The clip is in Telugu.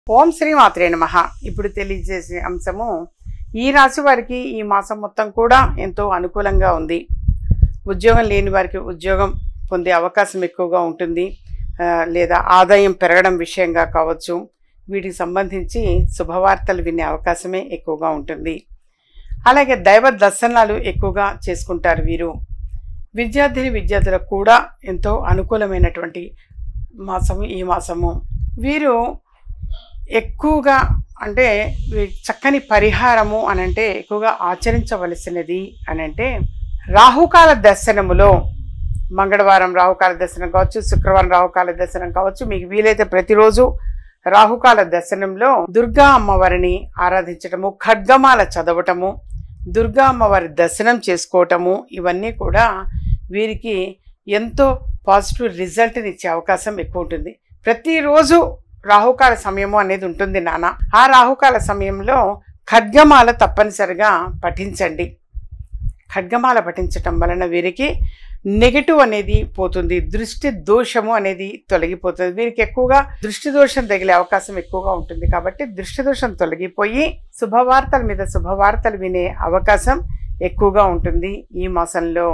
ఓం శ్రీ మాత్రే నమః. ఇప్పుడు తెలియజేసే అంశము ఈ రాశి వారికి ఈ మాసం మొత్తం కూడా ఎంతో అనుకూలంగా ఉంది. ఉద్యోగం లేని వారికి ఉద్యోగం పొందే అవకాశం ఎక్కువగా ఉంటుంది. లేదా ఆదాయం పెరగడం విషయంగా కావచ్చు, వీటికి సంబంధించి శుభవార్తలు వినే అవకాశమే ఎక్కువగా ఉంటుంది. అలాగే దైవ దర్శనాలు ఎక్కువగా చేసుకుంటారు వీరు. విద్యార్థులకు కూడా ఎంతో అనుకూలమైనటువంటి మాసము ఈ మాసము. వీరు ఎక్కువగా అంటే చక్కని పరిహారము అనంటే ఎక్కువగా ఆచరించవలసినది అనంటే రాహుకాల దర్శనములో మంగళవారం రాహుకాల దర్శనం కావచ్చు, శుక్రవారం రాహుకాల దర్శనం కావచ్చు, మీకు వీలైతే ప్రతిరోజు రాహుకాల దర్శనంలో దుర్గా అమ్మవారిని ఆరాధించటము, ఖడ్గమాల చదవటము, దుర్గా అమ్మవారి దర్శనం చేసుకోవటము, ఇవన్నీ కూడా వీరికి ఎంతో పాజిటివ్ రిజల్ట్ని ఇచ్చే అవకాశం ఎక్కువ ఉంటుంది. ప్రతిరోజు రాహుకాల సమయము అనేది ఉంటుంది నాన్న. ఆ రాహుకాల సమయంలో ఖడ్గమాల తప్పనిసరిగా పఠించండి. ఖడ్గమాల పఠించటం వలన వీరికి నెగటివ్ అనేది పోతుంది, దృష్టి దోషము అనేది తొలగిపోతుంది. వీరికి ఎక్కువగా దృష్టి దోషం తగిలే అవకాశం ఎక్కువగా ఉంటుంది. కాబట్టి దృష్టి దోషం తొలగిపోయి శుభవార్తల మీద శుభవార్తలు వినే అవకాశం ఎక్కువగా ఉంటుంది ఈ మాసంలో.